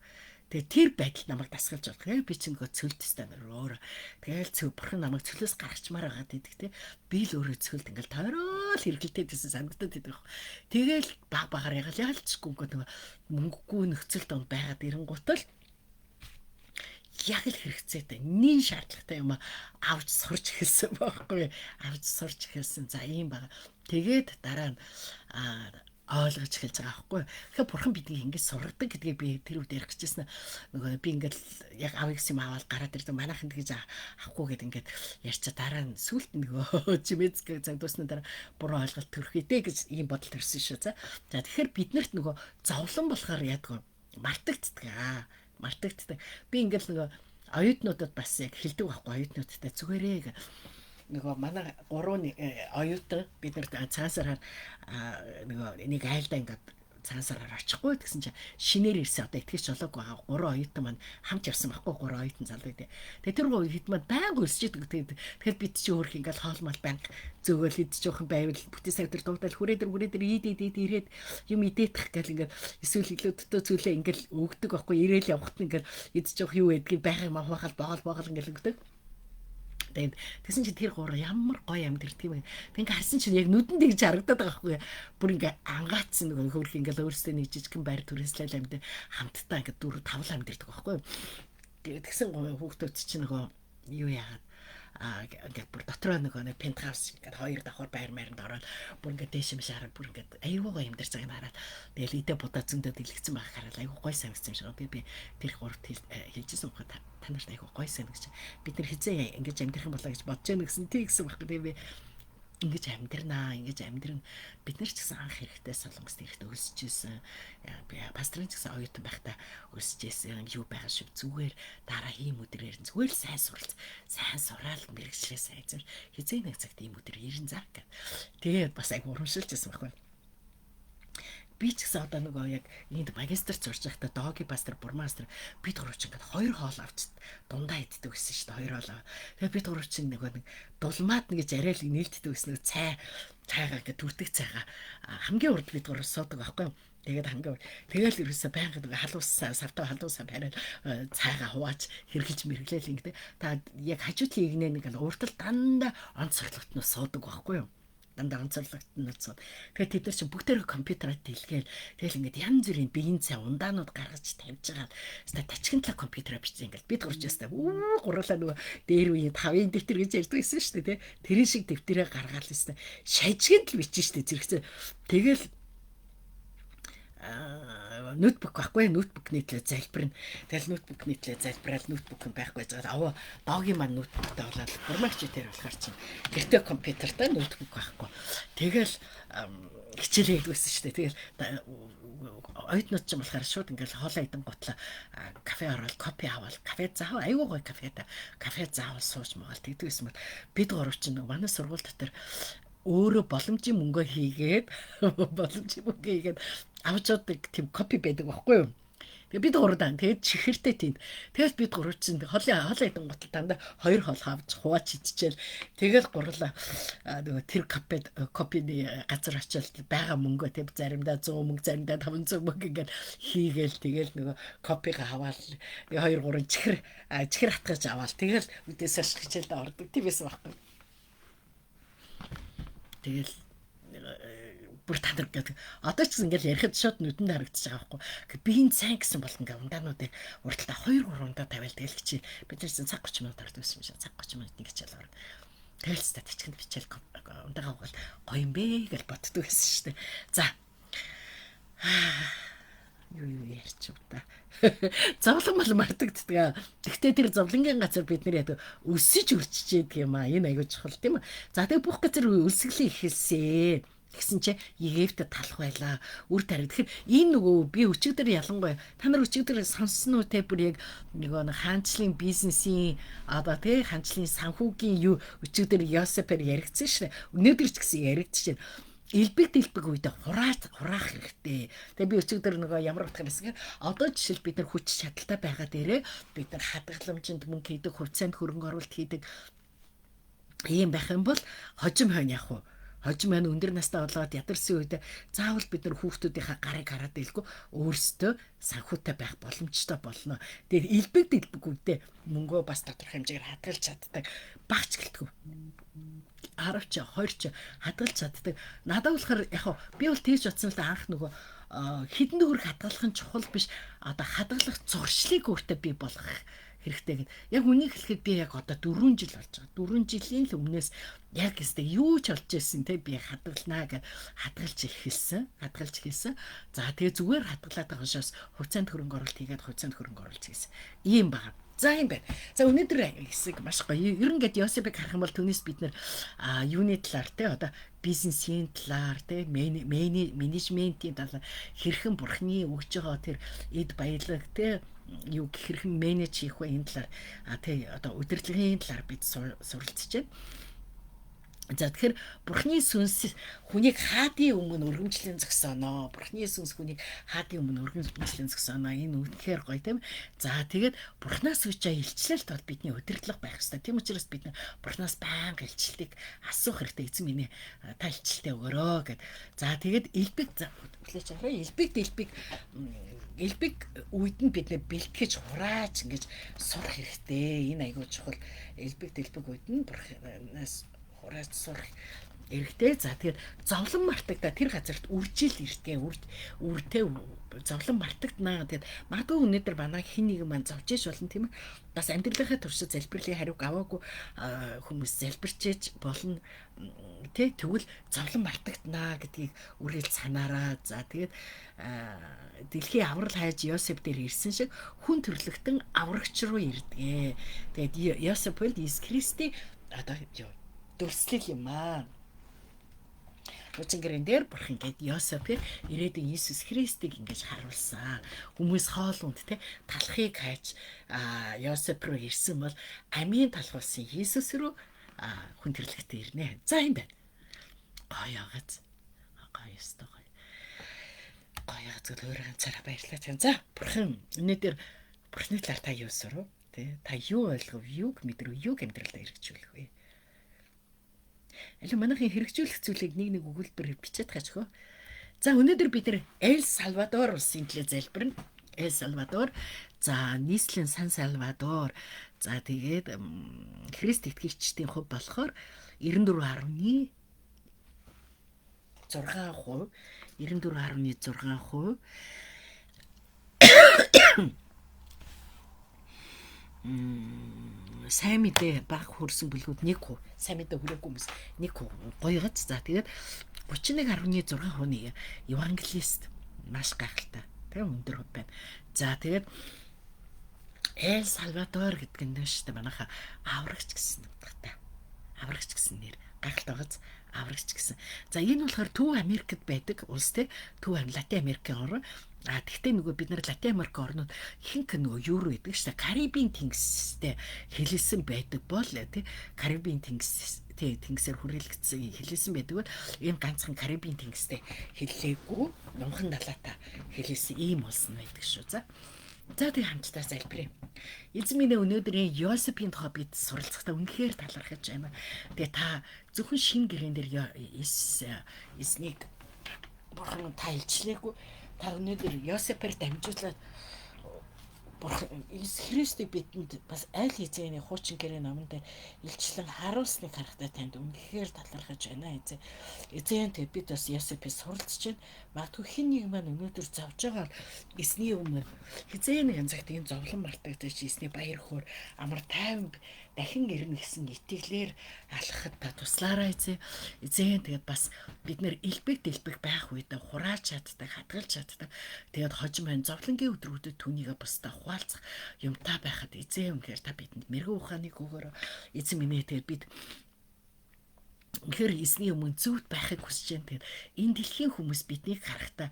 тэгээ тэр байдал намайг дасгалж болох би чинь нөгөө цөлтөстэй нөр тэгээл бурхан намайг цөлөөс гаргачмаар байгаа гэдэг те би л өөрөө цөлд ингээл тойрол хэрэгэлтэй гэсэн санагдаад байдаг. Тэгээл багаар ягалчгүй нөгөө мөнгөгүй нөхцөл донд байгаад ирэнгуут л яг л хэрэгцээтэй нин шаардлагатай юм авч сурч эхэлсэн байхгүй авч сурч эхэлсэн за ийм байгаа. Тэгээд дараа нь ойлгож эхэлж байгаа байхгүй. Тэгэхээр бурхан биднийг ингэж сургадаг гэдгийг би тэр үед ярих гэжсэн. Нөгөө би ингээд яг авъя гэсэн юм аваад гараад ирдэг. Манайхан тэгж авахгүй гэд ингээд ярьчаа дараа нь сүулт нөгөө чимэцгээ загдуусны дараа буруу ойлголт төрхийдээ гэж ийм бодол төрсөн шүү. За тэгэхээр биднэрт нөгөө зовлон болохоор яадаг мартагддаг. Би ингээд нөгөө оюутнуудад бас яг хэлдэг байхгүй оюутнуудтай зүгээрээ нөгөө манай 3 оюутан бид нар цаасаар нөгөө нэг айлдаа ингээд цагаансараар очихгүй гэсэн чинь шинээр ирсэн одоо итгэж жолоог байгаа 3 оюутан маань хамт явсан байхгүй 3 оюутан залуу дээ. Тэгээ тэр хэд маань байнга өрсөж идэг. Тэгэхээр бид чи өөрх ингээл хоолмол банк зөөгөл идэж жоохон байвал бүтэн сав дээр дуудаад хүрээ дээр ийд ирээд юм идэх гэл ингээд эсвэл илүү төтөө зүйлээ ингээл өгдөг байхгүй ирээл явахт ингээл идэж жоох юу гэдгийг байхыг махахал боогол ингээл өгдөг. Тэгээд тэгсэн чинь тэр гурав ямар гоё амьдэрдэг юм. Тэг харсан чинь яг нүдэнд тэгж харагдаад байгаа байхгүй. Бүр ингээ ангаацсан нөгөө хөрх ингээл өөрсдөө нэг жижигхэн байр түрээслэл амьд хамтдаа ингээ 4 5 амьдэрдэг байхгүй. Тэгээд тэгсэн хүүхдүүд чинь нөгөө юу яагаад ингээд бүр дотроо нөгөө пентхаус ингээд 2 давхар байр майранд ороод бүр ингээд дээш юм шараад бүр ингээд аюугаа юм дээр цагийг хараад тэгэл идэ будаа зөндөө дэлгэцэн байх хараад аюу гой санагдсан юм шиг. Би тэр гуравт хэлжсэн ухаа та нарт аюу гой санагдаж бид нар хизээ ингэж амьдрах юм болоо гэж бодож яана гэсэн тий гэсэн байхгүй би ингэж амьдрнаа бид нар ч гэсэн анх хэрэгтэй солонгост ирэхдээ өсөжсэн би пастрын ч гэсэн оюутан байхдаа өсөжсэн юу байгаа шиг зүгээр дараа ийм өдрээр зүгээр л сайн сураал мэрэгчлээ сайн зөв хизээ нэг цагт ийм өдөр ирэн заа гэх. Тэгээд бас айгу урамшилжсэн байхгүй. Би ч гэсэн одоо нөгөө яг энд магистр сурч байхдаа дооги пастор бурмастер бид гурав ч ингээд 2 хоол авч дундаа иддэг гэсэн шүү дээ 2 хоол. Тэгээд бид гурав ч нэг дулмаад нэг жарайл нээлтдэг гэсэн нэг цайгаа ингээд түрдэг цайгаа хамгийн урд бид гурав суудаг байхгүй. Тэгээд тэгэл ерөөсө байнга нэг савтаа халуусаа бариад цайгаа хувааж хэрглэж мэрглээл ингээд та яг хажуудлын игнэ нэг уртал дандаа онцоглогтноо суудаг байхгүй юу. Дандаа онцорлогдсон. Тэгэхээр тэд нар чинь бүгдээрээ компьютераар дэлгээл тэгэл ингээд янз бүрийн биеийн цай ундаанууд гаргаж тавьж байгаа. Хэвээ тачигнлаа компьютераар бичсэн ингээд бид гурч ястаа гурлаа нөгөө дээр үеийн 5-ын дэвтэр гэж ярьдаг байсан шүү дээ тий. Тэрийн шиг дэвтэрээ гаргаал хэвээ шажигнд л бичсэн шүү дээ зэрэгцээ. Тэгэл ноутбук байхгүй ноутбук нийтлээ залбирна. Тэгэл ноутбук нийтлээ залбираад ноутбук байхгүй жагаад доогийн маань ноутбуктай болоод формагч тэр болохоор чинь гэртээ компьютертай ноутбук байхгүй. Тэгэл хичээлээ хийдгсэн шүү дээ. Тэгэл оюутнууд ч юм болохоор шууд ингээл хоолоо идэн готлоо кафе ороод кофе аваад кафе заавал аюу гой кафе заавал сууж магаал тэгдэг байсан бол бид гурав чинь манай сургууль дотор өөрөө боломжийн мөнгө хийгээд авчаадаг тийм копи байдаг байхгүй юу. Тэгээ бид гурван тэгээд чихэртэй тийм. Тэгэл бид гурав чинь хоолоо идэн готл дандаа 2 хоол хавж хуваач идчихэл тэгэл гурлаа нөгөө тэр копины газар очил байгаа мөнгөө тэг заримдаа 100 мөнгө заримдаа 500 мөнгө ингээд хийгээл тэгэл нөгөө копига хаваал 2 3 чихэр хатгаж аваал тэгэл үдээс хаш хичээлдээ ордог тийм байсан байхгүй. Тэгэл бүр тандар гэдэг. Одоо ч гэсэн ингээл ярихад шууд нүдэнд харагдаж байгаа байхгүй. Биеийн сайн гэсэн бол ингээ ундаануудыг урталтаа 2 3 ундаа тавиал тэгэл хичээл. Бид нар чинь цаг 30 минут ордог байсан юм шиг. Цаг 30 минут нэг хичээл орно. Тэгэл статистикт бичээл ундаагаа бол гоё юм бэ гэж боддог байсан шүү дээ. За. Юу ярьч юм та. Зовлон мал мартагддаг. Тэгтээ тэр зовлонгийн газар бид нар яадаг өсөж үрчижээд юм аа. Энэ аягүй чухал тийм үү? За тэгээ бүх газар өлсгөлээ ихэлсэн. Тэгсэн чинь Египтэд талах байлаа. Үр тариа. Тэгэхээр энэ нөгөө би өчигдөр ялангуяа та нар өчигдөр сонссон уу те бүр яг нөгөө хаанчлын бизнесийн одоо те хаанчлын санхүүгийн юу өчигдөр Йосепер яригдсан шээ. Өнөөдөр ч гэсэн яригдчихэв. Илбэг үедээ хураах хэрэгтэй. Тэгээ би өчигдөр нөгөө ямар утгаар гэсэн. Одоо жишээл бид нар хүч чадалтай байгаа дээрээ бид нар хадгаламжинд мөнгө хийдэг, хувьцаанд хөрөнгө оруулалт хийдэг ийм байх юм бол хожим хойно явах уу? Хожим маань өндөр настай болоод ядарсан үед заавал бид нар хүүхдүүдийнхээ гарыг хараад илгүй өөрсдөө санхүүтэй байх боломжтой болно. Тэгээд илбэг үедээ мөнгөө бас тодорхой хэмжээгээр хадгалж чаддаг багч гэлтгүү. 10 ч 20 ч хадгалж чаддаг. Надад болохоор яг би бол тэгж бодсон л да анх нөгөө хідэн дөрөг хадгалах нь чухал биш. Одоо хадгалах зуршлыг өөртөө би болгох хэрэгтэй гэдэг. Яг үнийг хэлэхэд би яг одоо 4 жил болж байгаа. 4 жилийн л өмнөөс яг өстэй юу ч болж ирсэн те би хадгалнаа гэж хадгалж эхэлсэн. За тэгээ зүгээр хадгалаад байгаа шээс хувьцаанд хөрөнгө оруулалт хийгээд хувьцаанд хөрөнгө оруулалт хийсэн. Ийм байна. За юм байна. За өнөөдөр хэсэг маш гоё. Ер нь гээд Йосепыг харах юм бол түүнээс бид нэр юуны талаар те одоо бизнесийн талаар те менежментийн талаар хэрхэн бурхны өгж байгаа тэр эд баялаг те юу хэрхэн менеж хийх вэ энэ талаар тий одоо удирдлагын талаар бид суралцж байна. За тэгэхээр Бурхны сүнс хүнийг хаадын өмнө өргөмжлөн зогсооно. Бурхны сүнс хүнийг хаадын өмнө өргөмжлөн зогсооно. Энэ үнэхээр гоё тийм. За тэгээд Бурхнаас үжээ илчлэлт бол бидний удирдлага байх ёстой. Тийм учраас бид Бурхнаас байнга илчлэлтийг асуух хэрэгтэй. Эзэн минь та илчлэлтээ өгөөрэй гэд. За тэгээд элбэг хүлээж аваа. Элбэг үед нь бид нэ бэлтгэж хурааж ингэж сурах хэрэгтэй. Энэ айгүй чухал. Элбэг үед нь Бурхнаас хурааж сурах эрэгтэй. За тэгээд зовлон мартагдаа тэр газарт үржил ирдгээ үртэй зовлон мартагдана. Тэгээд магадгүй өнөөдөр банаа хин нэг маань зовж иж болно тийм ээ. Бас амьдралынхаа туршид залбирлын хариуг аваагүй хүмүүс залбирчээж болно. Тэгвэл зовлон мартагдана гэдгийг үргэлж санаараа. За тэгээд дэлхийн аврал хайж Йосеф дээр ирсэн шиг хүн төрлөختөн аврагч руу ирдгээ. Тэгээд Йосеф бол Иесус Христийн одоо дүрслэл юм аа. Учингэрэн дээр бурхан гээд Йосефээр ирээдүйн Иесус Христийг ингэж харуулсан. Хүмүүс хоолунд те талхыг хайж Йосеф руу ирсэн бол амийн талхуулсан Иесус руу хүн төрлөختөө ирнэ. За юм байна. Гоё яагац. Гоё ёстой гоё. Гоё яагац өөр ганцаараа баярлалаа тань. За бурхан өнөөдөр бурхны талаар та юу сурав? Тэ та юу ойлгов? Юуг мэдрв? Юуг амьдралдаа хэрэгжүүлэх вэ? Аль манайхын хэрэгжүүлэх зүйлийг нэг өгүүлбэр бичээд хачхоо. За өнөөдөр бид нэр Эл Салвадор улсын төлөө залбирна. Эл Салвадор. За нийслэлийн Сан Салвадор. За тэгээд Христ итгэгчдийн хувь болохоор 94.6%. 94.6%. Сайн мэдээ баг хөрсөн бүлгүүд 1%, сайн мэдээ хүрээгүй хүмүүс 1% гоёгац. За тэгээд 31.6% евангелист маш гайхалтай. Тэгээ өндөр хувь байна. За тэгээд Эл Салвадор гэдэг нь шүү дээ манайха аврагч гэсэн утгатай. Аврагч гэсэн нэр гайхалтай байгааз аврагч гэсэн. За энэ болохоор Төв Америкт байдаг улс те. Төв Латин Америкийн орн. Тэгтээ нөгөө бид нар Латин Америк орнууд ихэнх нөгөө юу руу идэг шүү дээ. Карибын тэнгистэй хэлэлсэн байдаг бол тий Карибын тэнгисээр хүрээлэгдсэн хэлэлсэн байдаг бол энэ ганцхан Карибын тэнгистэй хэллээгүй номхон далаатай хэлэлсэн ийм улс нь байдаг шүү. За тэг хамтдаа залбирая. Эзэн минь өнөөдрийн Йосефийн тухай бид суралцахдаа үнэхээр талархаж байна. Тэгээ та зөвхөн шин гэрэн дээр эснийг бурхан та илчлээгүй. Та өнөөдөр Йосефээр дамжуулаад бурхан Иесус Христийг бидэнд бас аль хэзээний хуучин гэрээ номон дээр илчлэн харуулсныг харахтаа танд үнэхээр талархаж байна. Эзэн тэг бид бас Йосефээс суралцж байна. Магадгүй хин нэг маань өнөөдөр зовж байгаа эсний өмнө хизээ нэг цагт энэ зовлон мартагдаж эсний баяр хөөр амар тайван дахин ирнэ гэсэн итгэлээр алхахад та туслаарай эзэн. Тэгээд бас бид нэр элбэг байх үедээ хурааж чаддаг, хатгалж чаддаг. Тэгээд хожим байна зовлонгийн өдрүүдэд түүнийгээ бусдаа хуваалцах юмтай байхад эзэн үнэхээр та бидэнд мэрэгэн ухааныг өгөөрэй. Эзэн минь тэгээд бид үнэхээр эзний өмнө зөвхт байхыг хүсэж байна. Тэгээд энэ дэлхийн хүмүүс биднийг харахтаа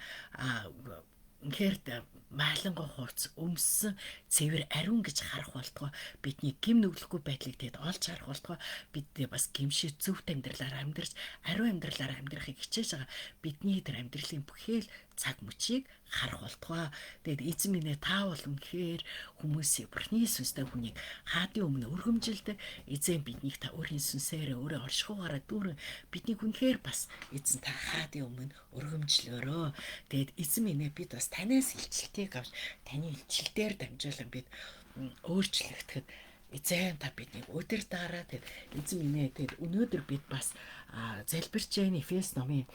үнэхээр маалангой хууц өмссөн цэвэр ариун гэж харах болтгоо бидний гим нүглэхгүй байдлыг тэгэд олж харах болтгоо бидний бас гимшээ зөвхт амьдралаар амьдарч ариун амьдралаар амьдрахыг хичээж байгаа бидний тэр амьдралын бүхэл цаг мөчийг харах болтгоо. Тэгэд эзэн минь та бол үнэхээр хүмүүсийг бурхны сүнстэй хүнийг хаадын өмнө өргөмжилдэг. Эзэн биднийг та өөрийн сүнсээр өөрөө оршихугаараа дүүрэн биднийг үнэхээр бас эзэн та хаадын өмнө өргөмжлөөрөө. Тэгэд эзэн минь бид бас танаас илчлэлтийг авч таны илчлэлээр дамжуулан бид өөрчлөгдөхөд эзэн та биднийг өдөр дараа тэгэд эзэн минь тэгэд өнөөдөр бид бас залбирч जैन Эфес номын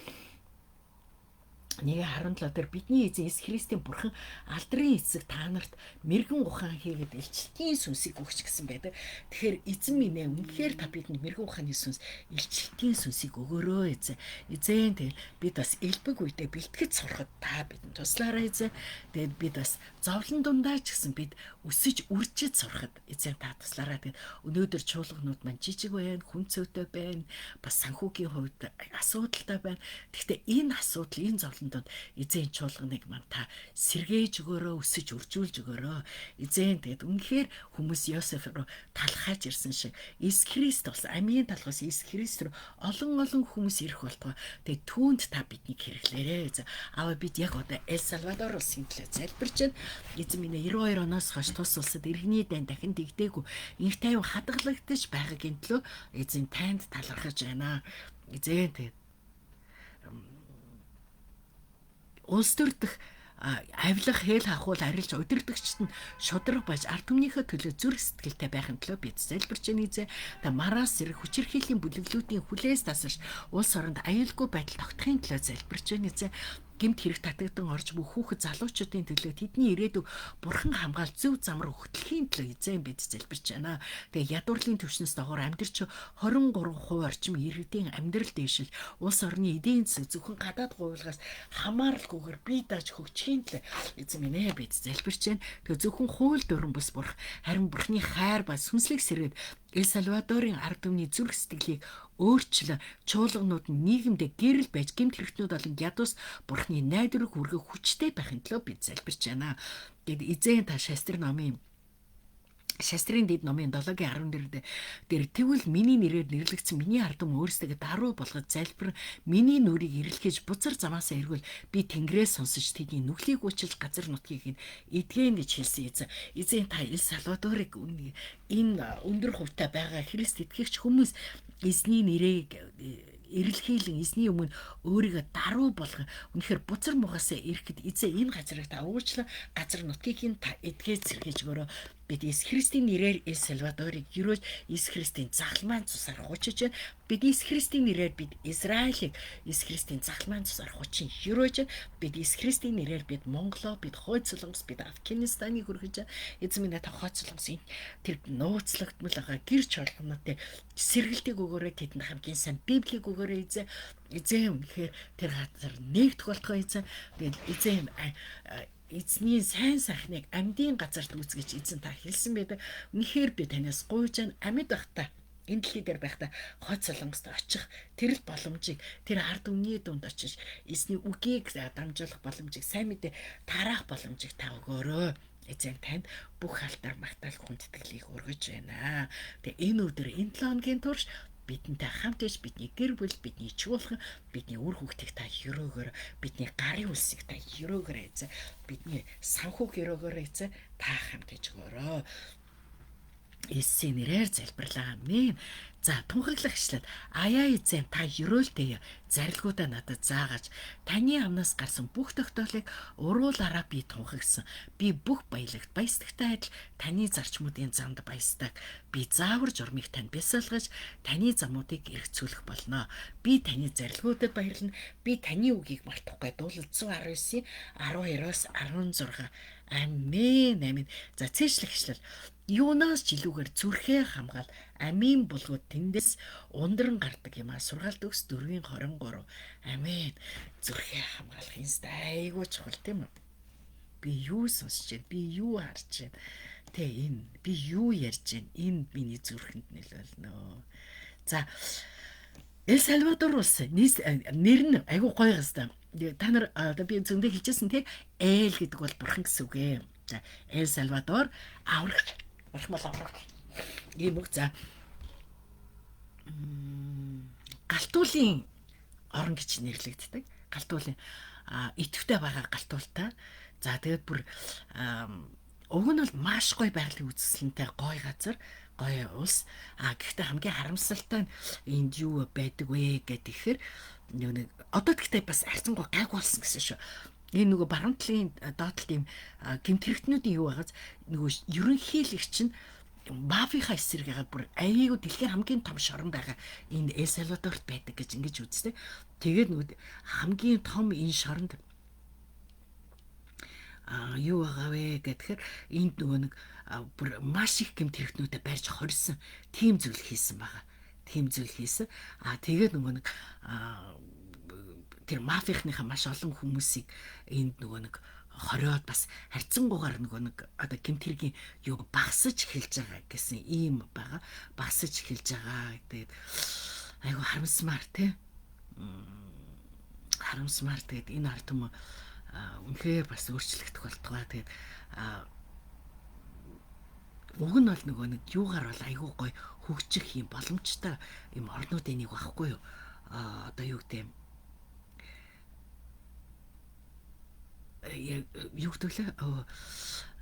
1:17 дээр бидний эзэн Иесус Христийн бурхан алдрын эцэг та нарт мэрэгэн ухаан хийгээд илчлэлтийн сүнсийг өгч гэсэн байдаг. Тэгэхээр эзэн минь үнэхээр та бидэнд мэрэгэн ухааны сүнс, илчлэлтийн сүнсийг өгөөрөө эзэн. Эзэн тэгээд бид бас элбэг үедээ бэлтгэж сурахад та бидэнд туслаарай эзэн. Тэгээд бид бас зовлон дундаа ч гэсэн бид өсөж үржиж сурахад эзэн та туслаарай. Тэгээд өнөөдөр чуулганууд маань жижиг байна, хүн цөөтэй байна, бас санхүүгийн хувьд асуудалтай байна. Гэхдээ энэ асуудал, энэ зовлон амьдралын донд эзэн чуулганыг мань та сэргээж өгөөрөө, өсөж үржүүлж өгөөрөө. Эзэн тэгээд үнэхээр хүмүүс Йосеф руу талхаж ирсэн шиг Иесус Христ бас амийн талхаас Иесус Христ руу олон хүмүүс ирэх болтугай. Тэгээд түүнд та биднийг хэрэглээрэй. Аваа бид яг одоо Эл Салвадор улсын төлөө залбирч байна. Эзэн минь 92 оноос хойш тус улсад иргэний дайн дахин дэгдээгүй инх тайван хадгалагдаж байгаагийн төлөө эзэн танд талархаж байна. Эзэн тэгээд улс төр дэх авилах хэл хахуул арилж удирдагчд нь шудраг байж ард түмнийхээ төлөө зүрх сэтгэлтэй байхын төлөө бид залбирч байна эзэн. Та мараас зэрэг хүчирхийллийн бүлэглүүдийн хүлээс тасарч улс оронд аюулгүй байдал тогтохын төлөө залбирч байна эзэн. Гэмт хэрэг татагдан орж бүх хүүхэд залуучуудын төлөө тэдний ирээдүг бурхан хамгаалж зөв зам руу хөтлөхийн төлөө эзэн бид залбирч байна. Тэгээ ядуурлын төвшнөөс дагуур амьдарч 23% орчим иргэдийн амьдрал дэвшил улс орны эдийн засаг зөвхөн гадаад гуйлгаас хамааралгүйгээр бие дааж хөгжихийн төлөө эзэн минь бид залбирч байна. Тэгээ зөвхөн хууль дуран бус бурх харин бурхны хайр ба сүнслэг сэргээд Эл Салвадорын ард түмний зүрх сэтгэлийг өөрчлөн чуулганууд нь нийгэмдээ гэрэл байж гэмт хэрэгтнүүд болон ядуус бурхны найдварыг хүргэх хүчтэй байхын төлөө бид залбирч байна. Гэд эзэн та Шастрын дэд номын 7:14 дээр тэгвэл миний нэрээр нэрлэгдсэн миний ард түмэн өөрсдөө даруй болгож залбир миний нүрийг эрэлхэж бузар замаасаа эргүүл би тэнгэрээс сонсож тэдний нүхлийг уучлж газар нутгийг эдгэн гэж хэлсэн эзэн та Эл Салвадорыг энэ өндөр хувьтай байгаа Христ итгэгч хүмүүс эзний нэрийг эрэлхийлэн эзний өмнө өөрийгөө даруй болгон үнэхээр бузар мугасаа ирэхэд эзэн энэ газрыг та уучлаа газар нутгийг та эдгээд сэргээж өгөөрэй. Бид Иесус Христийн нэрээр Эл Салвадорыг юрөөж Иесус Христийн загламын цусаар хучиж байна. Бид Иесус Христийн нэрээр бид Израилийг Иесус Христийн загламын цусаар хучин юрөөж бид Иесус Христийн нэрээр бид Монголоо, бид Хойд Солонгос, бид Афганистаныг хүргэж эзэн минь та Хойд Солонгосын тэр нууцлагдмал байгаа гэр чуулгануудыг сэргэлтийг өгөөрэй, тэдэнд хамгийн сайн Библийг өгөөрэй эзэн. Эзэн үнэхээр тэр газар нэгдэх болтгоо эзэн. Тэгээд эзэн эзний сайн сайхныг амьдын газарт үүсгэж эзэн та хэлсэн байдаг. Үнэхээр би танаас гуйж амьд байхдаа энэ дэлхий дээр байхдаа Хойд Солонгост очих тэр л боломжийг тэр ард түмний дунд очиж эзний үгийг дамжуулах боломжийг сайн мэдээ тараах боломжийг та өгөөрэй. Эзэн танд бүх алдар магтаал хүндэтгэлийг өргөж байна. Тэгээ энэ өдөр энэ 7 хоногийн турш бидэнтэй хамт иж бидний гэр бүл, бидний чуулган, бидний үр хүүхдийг та өрөөгөр, бидний гарын үлсийг та өрөөгөр эзэн, бидний санхүүг өрөөгөр эзэн та хамт иж өгөөрэй. Иесийн нэрээр залбирлаа. Амин. За тунхаглахчлаад аяа эзэн та өрөөлтэй зарилгуудаа надад заагаж таны амнаас гарсан бүх тогтоолыг уруулаараа би тунхагсан. Би бүх баялагт баясдагтай адил таны зарчмуудын замд баясдаг. Би заавар журмыг тань бясалгаж таны замуудыг эргцүүлэх болно. Би таны зарилгуудад баярлана. Би таны үгийг мартахгүй. Дуулал 119-ийн 12-оос 16. Амин. Амин. За цээжлэгчлэл юунаас ч илүүгээр зүрхээ хамгаал амийн булгууд тэндээс ундран гардаг юм а. Сургаалт өгс 4:23. Амин. Зүрхээ хамгаалах юмстай айгуу чухал тийм үү? Би юу сонсч байна? Би юу харж байна? Тэ энэ би юу ярьж байна? Энэ миний зүрхэнд нөлөөлнө. За Эл Салвадор улс нэр нь айгуу гоё хэвээр. Та нар одоо би зөндөө хэлжсэн тий Эл гэдэг бол бурхан гэсэн үг ээ. За Эл Салвадор аврагч ийм үг. За галтуулын орон гэж нэрлэгддэг. Галтуулын идэвхтэй байгаа галтуултай. За тэгээд бүр уг нь бол маш гоё байгалийн үзэсгэлэнтэй гоё газар, гоё улс. Гэхдээ хамгийн харамсалтай нь энд юу байдаг вэ гэхээр одоо тэгтээ бас арцангуй гайгүй болсон гэсэн шүү. Энэ нөгөө баруун талын доотлолт юм гэмт хэрэгтнүүдийн юу байгааз нөгөө ерөнхийлөгч нь мафийнхаа эсрэг ягаад бүр айгүй дэлхийн хамгийн том шорон байгаа энэ Эл Салвадорт байдаг гэж ингэж үздэг. Тэгээд нөгөө хамгийн том энэ шоронд юу байгаа вэ гэхээр энд нөгөө нэг бүр маш их гэмт хэрэгтнүүдэд барьж хорьсон тийм зүйл хийсэн байгаа. Тийм зүйл хийсэн. Тэгээд нөгөө нэг тэр мафийнхныхаа маш олон хүмүүсийг энд нөгөө нэг хориод бас харьцангуйгаар нөгөө нэг одоо гэмт хэргийн юу багсаж эхэлж байгаа гэсэн ийм байгаа. Багсаж эхэлж байгаа. Тэгээд айгу харамсмаар тий. харамсмаар тэгээд энэ ард түмэн үнэхээр бас өөрчлөгдөх болтугай. Тэгээд уг нь бол нөгөө нэг юугаар бол айгүй гой хөгжих юм боломжтой юм орнуудын нэг багхгүй юу? Одоо юу гэдэг юм юу гэдвүлээ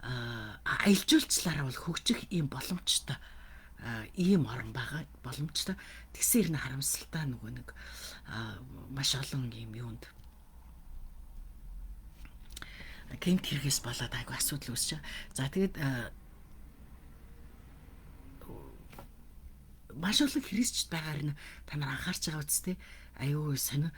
аялал жуулчлалаараа бол хөгжих ийм боломжтой ийм орн байгаа боломжтой. Тэгсээр н харамсалтай нөгөө нэг маш олон ийм юунд гэмт хэрэгээс болоод айгүй асуудал үүсэж байгаа. За тэгээд маш олон христчд байгаар нь та нар анхаарч байгаа үсттэй аюу сонио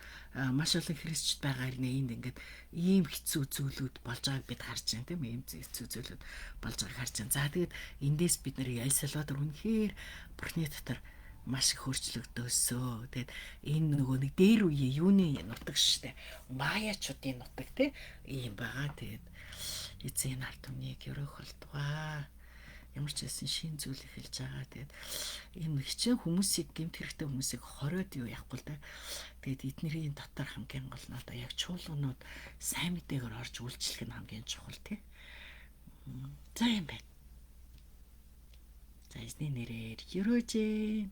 маш олон христчд байгаар нь энд ингээд ийм хэцүү зүйлүүд болж байгааг бид харж байна тийм ийм хэцүү зүйлүүд болж байгааг харж байна. За тэгээд эндээс бид нэр Ел Салвадор үнэхээр бурхны дотор маш их өөрчлөгдөөсөө. Тэгээд энэ нөгөө нэг дээр үе юуны нутаг штэ Маяачуудын нутаг тийм ийм байгаа. Тэгээд эзэн ард түмнийг өрөөх болтугай. Ямар ч байсан шин зүйл эхэлж байгаа. Тэгээд энэ хичээн хүмүүсийг гэмт хэрэгтэй хүмүүсийг хориод юу яахгүй л да. Тэгээд эднэрийн дотор хамгийн гол нь одоо яг чуулганууд сайн мэдээгээр орж үйлчлэх нь хамгийн чухал тийм. За юм байна. За эзний нэрээр ерөөжээ.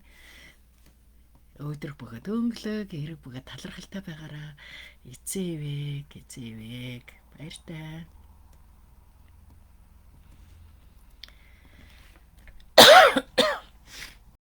Өдөр бөгөөд өнгөлөг, эрэг бөгөөд талархалтай байгаараа. Эзэн эвэг баяртай.